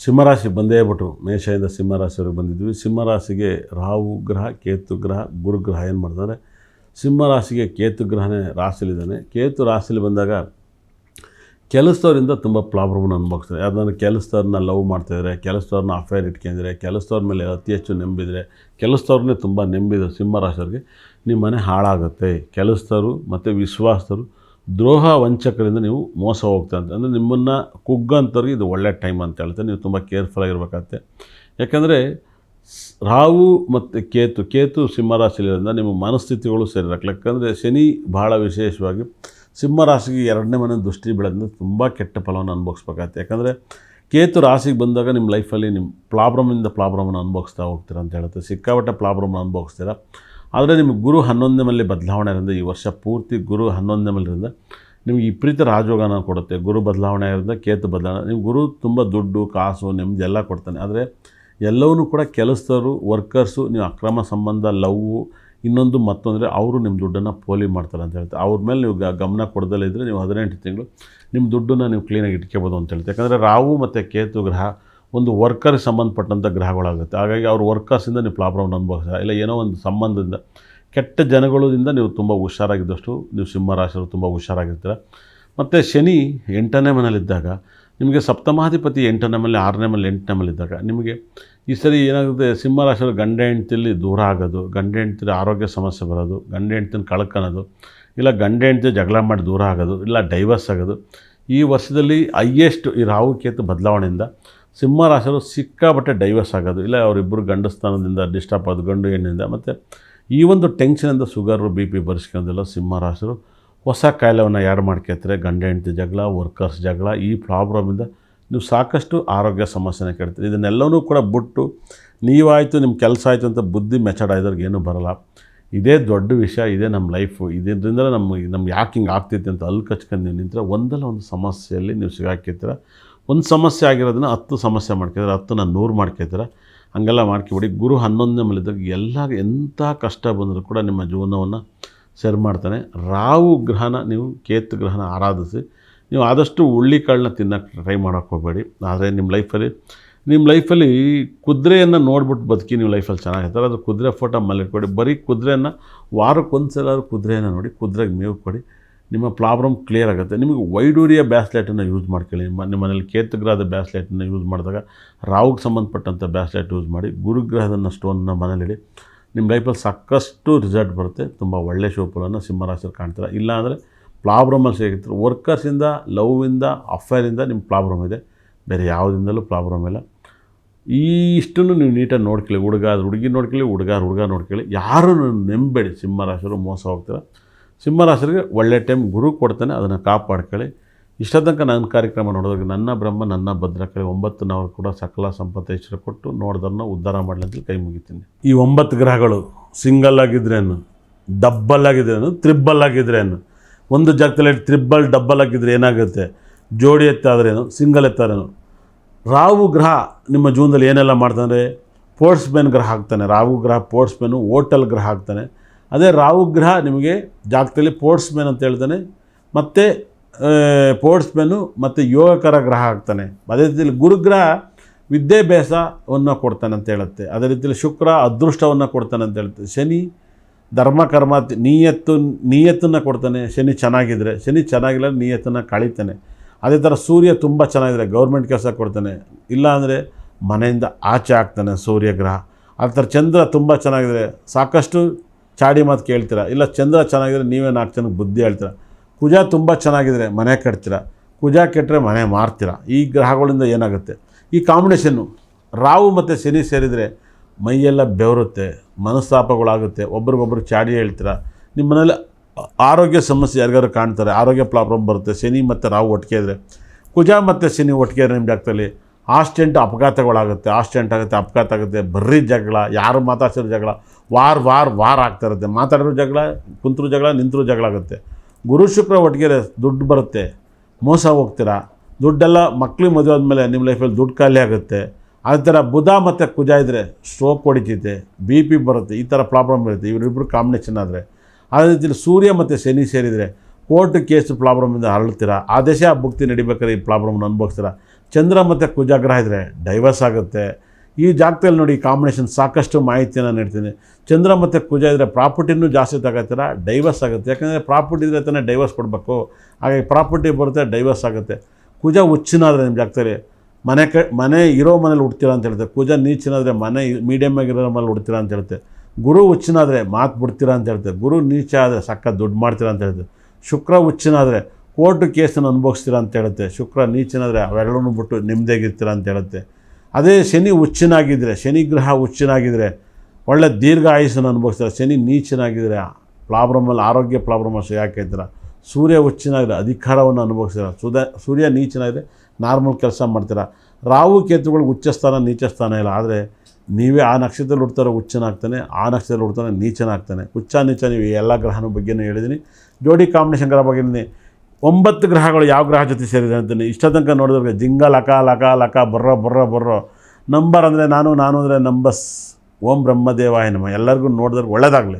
ಸಿಂಹರಾಶಿ ಬಂದೇ ಬಿಟ್ರು. ಮೇಷದಿಂದ ಸಿಂಹರಾಶಿವರೆಗೆ ಬಂದಿದ್ವಿ. ಸಿಂಹರಾಶಿಗೆ ರಾಹು ಗ್ರಹ, ಕೇತು ಗ್ರಹ, ಗುರು ಗ್ರಹ ಏನು ಮಾಡ್ತಾರೆ, ಸಿಂಹರಾಶಿಗೆ ಕೇತು ಗ್ರಹನೇ ರಾಶಿಲಿದ್ದಾನೆ. ಕೇತು ರಾಶಿಲಿ ಬಂದಾಗ ಕೆಲಸದವರಿಂದ ತುಂಬ ಪ್ರಾಬ್ಲಮ್ನ ಅನುಭವಿಸ್ತಾರೆ. ಯಾವ್ದಾದ್ರು ಕೆಲಸದವ್ರನ್ನ ಲವ್ ಮಾಡ್ತಾಯಿದ್ರೆ, ಕೆಲಸದವ್ರನ್ನ ಅಫೇರ್ ಇಟ್ಕೊಂಡಿದ್ರೆ, ಕೆಲಸದವ್ರ ಮೇಲೆ ಅತಿ ಹೆಚ್ಚು ನಂಬಿದರೆ, ಕೆಲಸದವ್ರನ್ನೇ ತುಂಬ ನಂಬಿದ್ರು ಸಿಂಹರಾಶಿಯವ್ರಿಗೆ, ನಿಮ್ಮ ಮನೆ ಹಾಳಾಗುತ್ತೆ. ಕೆಲಸದವರು ಮತ್ತು ವಿಶ್ವಾಸದವರು ದ್ರೋಹ ವಂಚಕರಿಂದ ನೀವು ಮೋಸ ಹೋಗ್ತಾ ಅಂತ ಅಂದರೆ ನಿಮ್ಮನ್ನು ಕುಗ್ಗಂಥವ್ರಿಗೆ ಇದು ಒಳ್ಳೆ ಟೈಮ್ ಅಂತ ಹೇಳ್ತಾರೆ. ನೀವು ತುಂಬ ಕೇರ್ಫುಲ್ಲಾಗಿರ್ಬೇಕಾಗತ್ತೆ. ಯಾಕಂದರೆ ರಾಹು ಮತ್ತು ಕೇತು ಸಿಂಹರಾಶಿಲಿರೋದ್ರಿಂದ ನಿಮ್ಮ ಮನಸ್ಥಿತಿಗಳು ಸರಿ ಇರಕ್ಕೆ. ಯಾಕಂದರೆ ಶನಿ ಭಾಳ ವಿಶೇಷವಾಗಿ ಸಿಂಹರಾಶಿಗೆ 2ನೇ ಮನೆ ದೃಷ್ಟಿ ಬೀಳೋದ್ರಿಂದ ತುಂಬ ಕೆಟ್ಟ ಫಲವನ್ನು ಅನುಭವಿಸ್ಬೇಕಾಗತ್ತೆ. ಯಾಕಂದರೆ ಕೇತು ರಾಶಿಗೆ ಬಂದಾಗ ನಿಮ್ಮ ಲೈಫಲ್ಲಿ ನಿಮ್ಮ ಪ್ರಾಬ್ಲಮನ್ನು ಅನುಭವಿಸ್ತಾ ಹೋಗ್ತೀರ ಅಂತ ಹೇಳುತ್ತೆ. ಸಿಕ್ಕಾಪಟ್ಟೆ ಪ್ರಾಬ್ಲಮ್ನ ಅನುಭವಿಸ್ತೀರ. ಆದರೆ ನಿಮಗೆ ಗುರು 11ನೇ ಮನೇಲಿ ಬದಲಾವಣೆ ಇರೋದ್ರಿಂದ ಈ ವರ್ಷ ಪೂರ್ತಿ ಗುರು 11ನೇ ಮನೇಲಿರೋದ್ರಿಂದ ನಿಮಗೆ ವಿಪರೀತ ರಾಜಯೋಗನ ಕೊಡುತ್ತೆ. ಗುರು ಬದಲಾವಣೆ ಇರೋದ್ರಿಂದ ಕೇತು ಬದಲಾವಣೆ, ನೀವು ಗುರು ತುಂಬ ದುಡ್ಡು, ಕಾಸು, ನೆಮ್ಮದಿ ಎಲ್ಲ ಕೊಡ್ತಾನೆ. ಆದರೆ ಎಲ್ಲವನ್ನೂ ಕೂಡ ಕೆಲಸದವರು, ವರ್ಕರ್ಸು, ನೀವು ಅಕ್ರಮ ಸಂಬಂಧ, ಲವ್ವು, ಇನ್ನೊಂದು ಮತ್ತೊಂದರೆ ಅವರು ನಿಮ್ಮ ದುಡ್ಡನ್ನು ಪೋಲಿ ಮಾಡ್ತಾರೆ ಅಂತ ಹೇಳ್ತಾರೆ. ಅವ್ರ ಮೇಲೆ ನೀವು ಗಮನ ಕೊಡದಲ್ಲೇ ಇದ್ದರೆ ನೀವು 18 ತಿಂಗಳು ನಿಮ್ಮ ದುಡ್ಡನ್ನು ನೀವು ಕ್ಲೀನಾಗಿ ಇಟ್ಕೋಬೋದು ಅಂತ ಹೇಳ್ತಾರೆ. ಯಾಕಂದರೆ ರಾಹು ಮತ್ತು ಕೇತು ಗ್ರಹ ಒಂದು ವರ್ಕರ್ಗೆ ಸಂಬಂಧಪಟ್ಟಂಥ ಗ್ರಹಗಳಾಗುತ್ತೆ. ಹಾಗಾಗಿ ಅವ್ರ ವರ್ಕರ್ಸಿಂದ ನೀವು ಪ್ರಾಬ್ಲಮ್ನ ಅನುಭವಿಸ್ತಾರೆ. ಇಲ್ಲ ಏನೋ ಒಂದು ಸಂಬಂಧದಿಂದ ಕೆಟ್ಟ ಜನಗಳಿಂದ ನೀವು ತುಂಬ ಹುಷಾರಾಗಿದ್ದಷ್ಟು ನೀವು ಸಿಂಹರಾಶಿಯವರು ತುಂಬ ಹುಷಾರಾಗಿರ್ತೀರ. ಮತ್ತು ಶನಿ 8ನೇ ಮನೇಲಿದ್ದಾಗ ನಿಮಗೆ ಸಪ್ತಮಾಧಿಪತಿ 8ನೇ ಮನೆ, 6ನೇ ಮನೆ, 8ನೇ ಮನೇಲಿದ್ದಾಗ ನಿಮಗೆ ಈ ಸರಿ ಏನಾಗುತ್ತೆ, ಸಿಂಹರಾಶಿಯವರು ಗಂಡ ಹೆಂಡ್ತಿಲಿ ದೂರ ಆಗೋದು, ಗಂಡ ಹೆಂಡ್ತಿಲಿ ಆರೋಗ್ಯ ಸಮಸ್ಯೆ ಬರೋದು, ಗಂಡ ಹೆಂಡ್ತಿನ ಕಳ್ಕೊಳ್ಳೋದು, ಇಲ್ಲ ಗಂಡ ಹೆಂಡ್ತಿ ಜಗಳ ಮಾಡಿ ದೂರ ಆಗೋದು, ಇಲ್ಲ ಡೈವರ್ಸ್ ಆಗೋದು. ಈ ವರ್ಷದಲ್ಲಿ ಹೈಯೆಸ್ಟ್ ಈ ರಾಹು ಕೇತು ಬದಲಾವಣೆಯಿಂದ ಸಿಂಹರಾಶಿಯವರು ಸಿಕ್ಕಾಪಟ್ಟೆ ಡೈವರ್ಸ್ ಆಗೋದು, ಇಲ್ಲ ಅವರಿಬ್ಬರು ಗಂಡಸ್ಥಾನದಿಂದ ಡಿಸ್ಟರ್ಬ್ ಆಗೋದು, ಗಂಡು ಹೆಣ್ಣಿಂದ. ಮತ್ತು ಈ ಒಂದು ಟೆನ್ಷನಿಂದ ಶುಗರು, BP ಬರ್ಸ್ಕೊಂಡೆಲ್ಲ ಸಿಂಹರಾಶಿಯವರು ಹೊಸ ಕಾಯಿಲೆಯನ್ನು ಯಾರು ಮಾಡ್ಕೊಳ್ತಾರೆ, ಗಂಡ ಹೆಂಡ್ತಿ ಜಗಳ, ವರ್ಕರ್ಸ್ ಜಗಳ, ಈ ಪ್ರಾಬ್ಲಮಿಂದ ನೀವು ಸಾಕಷ್ಟು ಆರೋಗ್ಯ ಸಮಸ್ಯೆನ ಕೇಳ್ತೀರಿ. ಇದನ್ನೆಲ್ಲವೂ ಕೂಡ ಬಿಟ್ಟು ನೀವಾಯಿತು ನಿಮ್ಮ ಕೆಲಸ ಆಯಿತು ಅಂತ ಬುದ್ಧಿ ಮೆಚಡಾಯ್ದವ್ರಿಗೆ ಏನೂ ಬರೋಲ್ಲ. ಇದೇ ದೊಡ್ಡ ವಿಷಯ, ಇದೇ ನಮ್ಮ ಲೈಫು, ಇದರಿಂದ ನಮ್ಗೆ ಯಾಕೆ ಹಿಂಗೆ ಆಗ್ತೈತೆ ಅಂತ ಅಲ್ಲಿ ಕಚ್ಕೊಂಡು ನೀವು ನಿಂತರೆ ಒಂದಲ್ಲ ಒಂದು ಸಮಸ್ಯೆಯಲ್ಲಿ ನೀವು ಸಿಗಾಕಿರ್ತೀರ. ಒಂದು ಸಮಸ್ಯೆ ಆಗಿರೋದನ್ನ 10 ಸಮಸ್ಯೆ ಮಾಡ್ಕೊತಾರೆ, 10ನ 100 ಮಾಡ್ಕೊತೀರ. ಹಂಗೆಲ್ಲ ಮಾಡ್ಕೊಬಿಡಿ. ಗುರು 11ನೇ ಮನೇಲಿದ್ದಾಗ ಎಂಥ ಕಷ್ಟ ಬಂದರೂ ಕೂಡ ನಿಮ್ಮ ಜೀವನವನ್ನು ಸರಿ ಮಾಡ್ತಾನೆ. ರಾಹು ಗ್ರಹನ ನೀವು ಕೇತು ಗ್ರಹನ ಆರಾಧಿಸಿ. ನೀವು ಆದಷ್ಟು ಹುಳ್ಳಿಕಾಳನ್ನ ತಿನ್ನೋಕ್ಕೆ ಟ್ರೈ ಮಾಡೋಕ್ಕೆ ಹೋಗಬೇಡಿ. ಆದರೆ ನಿಮ್ಮ ಲೈಫಲ್ಲಿ ಕುದುರೆಯನ್ನು ನೋಡ್ಬಿಟ್ಟು ಬದುಕಿ, ನೀವು ಲೈಫಲ್ಲಿ ಚೆನ್ನಾಗಿರ್ತಾರೆ. ಅದು ಕುದುರೆ ಫೋಟೋ ಮಲ್ಲಿಟ್ಕೊಡಿ. ಬರೀ ಕುದುರೆಯನ್ನು ವಾರಕ್ಕೊಂದ್ಸಲ ಕುದುರೆಯನ್ನು ನೋಡಿ, ಕುದುರೆಗೆ ಮೇವು ಕೊಡಿ, ನಿಮ್ಮ ಪ್ರಾಬ್ಲಮ್ ಕ್ಲಿಯರ್ ಆಗುತ್ತೆ. ನಿಮಗೆ ವೈಡೂರಿಯ ಬ್ಯಾಸ್ಲೆಟನ್ನು ಯೂಸ್ ಮಾಡ್ಕೊಳ್ಳಿ. ನಿಮ್ಮ ಮನೇಲಿ ಕೇತುಗ್ರಹದ ಬ್ಯಾಸ್ಲೆಟನ್ನು ಯೂಸ್ ಮಾಡಿದಾಗ ರಾಹುಗೆ ಸಂಬಂಧಪಟ್ಟಂಥ ಬ್ಯಾಸ್ಲೆಟ್ ಯೂಸ್ ಮಾಡಿ. ಗುರುಗ್ರಹದನ್ನು ಸ್ಟೋನ್ನ ಮನೇಲಿಡಿ. ನಿಮ್ಮ ಲೈಫಲ್ಲಿ ಸಾಕಷ್ಟು ರಿಸಲ್ಟ್ ಬರುತ್ತೆ. ತುಂಬ ಒಳ್ಳೆಯ ಶುಭಫಲವನ್ನು ಸಿಂಹರಾಶಿಯಲ್ಲಿ ಕಾಣ್ತಾರೆ. ಇಲ್ಲಾಂದರೆ ಪ್ರಾಬ್ಲಮಲ್ಲಿ ಸಿಗುತ್ತಾರೆ. ವರ್ಕರ್ಸಿಂದ, ಲವ್ವಿಂದ, ಅಫೇರಿಂದ ನಿಮ್ಮ ಪ್ರಾಬ್ಲಮ್ ಇದೆ, ಬೇರೆ ಯಾವುದಿಂದಲೂ ಪ್ರಾಬ್ಲಮ್ ಇಲ್ಲ. ಇಷ್ಟನ್ನು ನೀವು ನೀಟಾಗಿ ನೋಡ್ಕೊಳ್ಳಿ. ಹುಡುಗಿ ನೋಡ್ಕೊಳ್ಳಿ, ಹುಡುಗ ನೋಡ್ಕೊಳ್ಳಿ. ಯಾರೂ ನಂಬೇಡಿ. ಸಿಂಹರಾಶಿಯವರು ಮೋಸ ಹೋಗ್ತಾರೆ. ಸಿಂಹರಾಶಿಗೆ ಒಳ್ಳೆ ಟೈಮ್ ಗುರು ಕೊಡ್ತಾನೆ, ಅದನ್ನು ಕಾಪಾಡ್ಕೊಳ್ಳಿ. ಇಷ್ಟ ತನಕ ನನ್ನ ಕಾರ್ಯಕ್ರಮ ನೋಡಿದಾಗ ನನ್ನ ಬ್ರಹ್ಮ ನನ್ನ ಭದ್ರಕಳಿ 9 ನಾವು ಕೂಡ ಸಕಲ ಸಂಪತ್ತು ಐಶ್ವರ್ಯ ಕೊಟ್ಟು ನೋಡಿದವ್ರನ್ನ ಉದ್ಧಾರ ಮಾಡಲಿ ಅಂತ ಕೈ ಮುಗಿತೀನಿ. ಈ 9 ಗ್ರಹಗಳು ಸಿಂಗಲ್ ಆಗಿದ್ರೇನು, ಡಬ್ಬಲ್ ಆಗಿದ್ರೇನು, ತ್ರಿಬ್ಬಲ್ ಆಗಿದ್ರೇನು, ಒಂದು ಜಾಗದಲ್ಲಿ ತ್ರಿಬ್ಬಲ್ ಡಬ್ಬಲ್ ಆಗಿದ್ರೆ ಏನಾಗುತ್ತೆ, ಜೋಡಿ ಎತ್ತಾದ್ರೇನು, ಸಿಂಗಲ್ ಎತ್ತಾದ್ರೇನು. ರಾಹು ಗ್ರಹ ನಿಮ್ಮ ಜೀವನದಲ್ಲಿ ಏನೆಲ್ಲ ಮಾಡ್ತಾನೆ, ಸ್ಪೋರ್ಟ್ಸ್ ಮ್ಯಾನ್ ಗ್ರಹ ಆಗ್ತಾನೆ. ರಾಹು ಗ್ರಹ ಸ್ಪೋರ್ಟ್ಸ್ ಮ್ಯಾನು, ಹೋಟೆಲ್ ಗ್ರಹ ಆಗ್ತಾನೆ. ಅದೇ ರಾಹು ಗ್ರಹ ನಿಮಗೆ ಜಾಗದಲ್ಲಿ ಸ್ಪೋರ್ಟ್ಸ್ ಮ್ಯಾನ್ ಅಂತ ಹೇಳ್ತಾನೆ, ಮತ್ತು ಸ್ಪೋರ್ಟ್ಸ್ ಮ್ಯಾನು ಮತ್ತು ಯೋಗಕರ ಗ್ರಹ ಆಗ್ತಾನೆ. ಅದೇ ರೀತಿಯಲ್ಲಿ ಗುರುಗ್ರಹ ವಿದ್ಯಾಭ್ಯಾಸವನ್ನು ಕೊಡ್ತಾನೆ ಅಂತ ಹೇಳುತ್ತೆ. ಅದೇ ರೀತಿಯಲ್ಲಿ ಶುಕ್ರ ಅದೃಷ್ಟವನ್ನು ಕೊಡ್ತಾನೆ ಅಂತ ಹೇಳುತ್ತೆ. ಶನಿ ಧರ್ಮಕರ್ಮ ನಿಯತ್ತನ್ನು ಕೊಡ್ತಾನೆ. ಶನಿ ಚೆನ್ನಾಗಿದ್ದರೆ, ಶನಿ ಚೆನ್ನಾಗಿಲ್ಲ ನಿಯತ್ತನ್ನು ಕಳೀತಾನೆ. ಅದೇ ಥರ ಸೂರ್ಯ ತುಂಬ ಚೆನ್ನಾಗಿದ್ರೆ ಗೌರ್ಮೆಂಟ್ ಕೆಲಸ ಕೊಡ್ತಾನೆ, ಇಲ್ಲ ಅಂದರೆ ಮನೆಯಿಂದ ಆಚೆ ಆಗ್ತಾನೆ ಸೂರ್ಯಗ್ರಹ. ಆ ಥರ ಚಂದ್ರ ತುಂಬ ಚೆನ್ನಾಗಿದ್ರೆ ಸಾಕಷ್ಟು ಚಾಡಿ ಮಾತು ಕೇಳ್ತೀರ, ಇಲ್ಲ ಚಂದ್ರ ಚೆನ್ನಾಗಿದ್ರೆ ನೀವೇ 4 ಜನಕ್ಕೆ ಬುದ್ಧಿ ಹೇಳ್ತೀರ. ಕುಜ ತುಂಬ ಚೆನ್ನಾಗಿದ್ರೆ ಮನೆ ಕಟ್ತೀರ, ಕುಜ ಕೆಟ್ಟರೆ ಮನೆ ಮಾರ್ತೀರ. ಈ ಗ್ರಹಗಳಿಂದ ಏನಾಗುತ್ತೆ, ಈ ಕಾಂಬಿನೇಷನ್ನು ರಾಹು ಮತ್ತು ಶನಿ ಸೇರಿದರೆ ಮೈಯೆಲ್ಲ ಬೆವರುತ್ತೆ, ಮನಸ್ತಾಪಗಳಾಗುತ್ತೆ, ಒಬ್ರಿಗೊಬ್ರು ಚಾಡಿ ಹೇಳ್ತೀರ. ನಿಮ್ಮ ಮನೇಲಿ ಆರೋಗ್ಯ ಸಮಸ್ಯೆ ಯಾರಿಗಾರು ಕಾಣ್ತಾರೆ, ಆರೋಗ್ಯ ಪ್ರಾಬ್ಲಮ್ ಬರುತ್ತೆ. ಶನಿ ಮತ್ತು ರಾಹು ಒಟ್ಟಿಗೆ ಇದ್ದರೆ, ಕುಜ ಮತ್ತು ಶನಿ ಒಟ್ಟಿಗೆ ಇದ್ರೆ ನಿಮ್ಮ ಜಾಗದಲ್ಲಿ ಅಪಘಾತಗಳಾಗುತ್ತೆ, ಅಪಘಾತ ಆಗುತ್ತೆ, ಬರ್ರಿ ಜಗಳ, ಯಾರು ಮಾತಾಡ್ಸಿರೋ ಜಗಳ, ವಾರ್ ಆಗ್ತಾ ಇರುತ್ತೆ. ಮಾತಾಡಿರೋ ಜಗಳ, ಕುಂತರು ಜಗಳ, ನಿಂತರೂ ಜಗಳ ಆಗುತ್ತೆ. ಗುರು ಶುಕ್ರ ಒಟ್ಟಿಗೆ ದುಡ್ಡು ಬರುತ್ತೆ, ಮೋಸ ಹೋಗ್ತೀರಾ. ದುಡ್ಡೆಲ್ಲ ಮಕ್ಕಳು ಮದುವೆ ಆದಮೇಲೆ ನಿಮ್ಮ ಲೈಫಲ್ಲಿ ದುಡ್ಡು ಖಾಲಿ ಆಗುತ್ತೆ. ಅದೇ ಥರ ಬುಧ ಮತ್ತು ಕುಜ ಇದ್ದರೆ ಸ್ಟ್ರೋಕ್ ಹೊಡಿತೈತೆ, BP ಬರುತ್ತೆ, ಈ ಥರ ಪ್ರಾಬ್ಲಮ್ ಇರುತ್ತೆ. ಇವರಿಬ್ಬರು ಕಾಂಬಿನೇಷನ್ ಆದರೆ. ಅದೇ ರೀತಿಯಲ್ಲಿ ಸೂರ್ಯ ಮತ್ತು ಶನಿ ಸೇರಿದರೆ ಕೋರ್ಟ್ ಕೇಸು ಪ್ರಾಬ್ಲಮಿಂದ ಹರಳ್ತೀರ. ಆದೇಶ ಭುಕ್ತಿ ನಡಿಬೇಕಾದ್ರೆ ಈ ಪ್ರಾಬ್ಲಮ್ನ ಅನುಭವಿಸ್ತೀರ. ಚಂದ್ರ ಮತ್ತು ಕುಜ ಗ್ರಹ ಇದ್ದರೆ ಡೈವರ್ಸ್ ಆಗುತ್ತೆ. ಈ ಜಾಗದಲ್ಲಿ ನೋಡಿ ಕಾಂಬಿನೇಷನ್ ಸಾಕಷ್ಟು ಮಾಹಿತಿಯನ್ನು ನೀಡ್ತೀನಿ. ಚಂದ್ರ ಮತ್ತು ಕುಜ ಇದ್ದರೆ ಪ್ರಾಪರ್ಟಿನೂ ಜಾಸ್ತಿ ತಗೋತೀರ, ಡೈವರ್ಸ್ ಆಗುತ್ತೆ. ಯಾಕಂದರೆ ಪ್ರಾಪರ್ಟಿ ಇದ್ದರೆ ತಾನೇ ಡೈವರ್ಸ್ ಕೊಡಬೇಕು. ಹಾಗಾಗಿ ಪ್ರಾಪರ್ಟಿ ಬರುತ್ತೆ, ಡೈವರ್ಸ್ ಆಗುತ್ತೆ. ಕುಜ ಹುಚ್ಚಿನಾದರೆ ನಿಮ್ಮ ಜಾಗದಲ್ಲಿ ಮನೆ ಇರೋ ಮನೇಲಿ ಹುಡ್ತೀರಾ ಅಂತ ಹೇಳ್ತೆ. ಕುಜ ನೀಚನಾದರೆ ಮನೆ ಮೀಡಿಯಮ್ ಆಗಿರೋ ಮನೇಲಿ ಹುಡ್ತೀರಾ ಅಂತ ಹೇಳ್ತೆ. ಗುರು ಹುಚ್ಚಿನಾದರೆ ಮಾತು ಬಿಡ್ತೀರಾ ಅಂತ ಹೇಳ್ತೆ. ಗುರು ನೀಚ ಆದರೆ ಸಕ್ಕ ದುಡ್ಡು ಮಾಡ್ತೀರಾ ಅಂತ ಹೇಳ್ತೆ. ಶುಕ್ರ ಹುಚ್ಚಿನಾದರೆ ಕೋರ್ಟು ಕೇಸನ್ನು ಅನುಭವಿಸ್ತೀರಾ ಅಂತ ಹೇಳುತ್ತೆ. ಶುಕ್ರ ನೀಚನಾದರೆ ಅವೆರಡನ್ನೂ ಬಿಟ್ಟು ನೆಮ್ಮದಿಯಾಗಿರ್ತೀರಾ ಅಂತ ಹೇಳುತ್ತೆ. ಅದೇ ಶನಿ ಹುಚ್ಚಿನಾಗಿದ್ದರೆ, ಶನಿ ಗ್ರಹ ಹುಚ್ಚಿನಾಗಿದ್ದರೆ ಒಳ್ಳೆ ದೀರ್ಘ ಆಯುಸ್ಸನ್ನು ಅನುಭವಿಸ್ತಾರೆ. ಶನಿ ನೀಚನಾಗಿದ್ದರೆ ಪ್ರಾಬ್ಲಮಲ್ಲಿ ಆರೋಗ್ಯ ಪ್ರಾಬ್ಲಮ್ಸ್ ಯಾಕೈತೀರ. ಸೂರ್ಯ ಹುಚ್ಚಿನಾಗಿದ್ದರೆ ಅಧಿಕಾರವನ್ನು ಅನುಭವಿಸ್ತೀರ. ಸೂರ್ಯ ನೀಚನಾಗಿದ್ದರೆ ನಾರ್ಮಲ್ ಕೆಲಸ ಮಾಡ್ತೀರ. ರಾಹು ಕೇತುಗಳಿಗೆ ಉಚ್ಚ ಸ್ಥಾನ ನೀಚ ಸ್ಥಾನ ಇಲ್ಲ. ಆದರೆ ನೀವೇ ಆ ನಕ್ಷತ್ರದಲ್ಲಿ ಹುಡ್ತಾರೆ ಹುಚ್ಚನಾಗ್ತಾನೆ, ಆ ನಕ್ಷತ್ರದಲ್ಲಿ ಹುಡ್ತಾನೆ ನೀಚನಾಗ್ತಾನೆ. ಉಚ್ಚ ನೀಚ ನೀವು ಎಲ್ಲ ಗ್ರಹನ ಬಗ್ಗೆನೂ ಹೇಳಿದ್ದೀನಿ. ಜೋಡಿ ಕಾಂಬಿನೇಷನ್ ಗ್ರಹ ಬಗ್ಗೆ 9 ಗ್ರಹಗಳು ಯಾವ ಗ್ರಹ ಜೊತೆ ಸೇರಿದೆ ಅಂತೀನಿ. ಇಷ್ಟ ತನಕ ನೋಡಿದ್ರೆ ಜಿಂಗ ಲಕ ಲಕ ಲಕ ಬರ್ರೋ ನಂಬರ್ ಅಂದರೆ ನಾನು ಅಂದರೆ ನಂಬಸ್. ಓಂ ಬ್ರಹ್ಮದೇವಾಯ ನಮಃ. ಎಲ್ಲರಿಗೂ ನೋಡಿದ್ರೆ ಒಳ್ಳೆಯದಾಗಲಿ.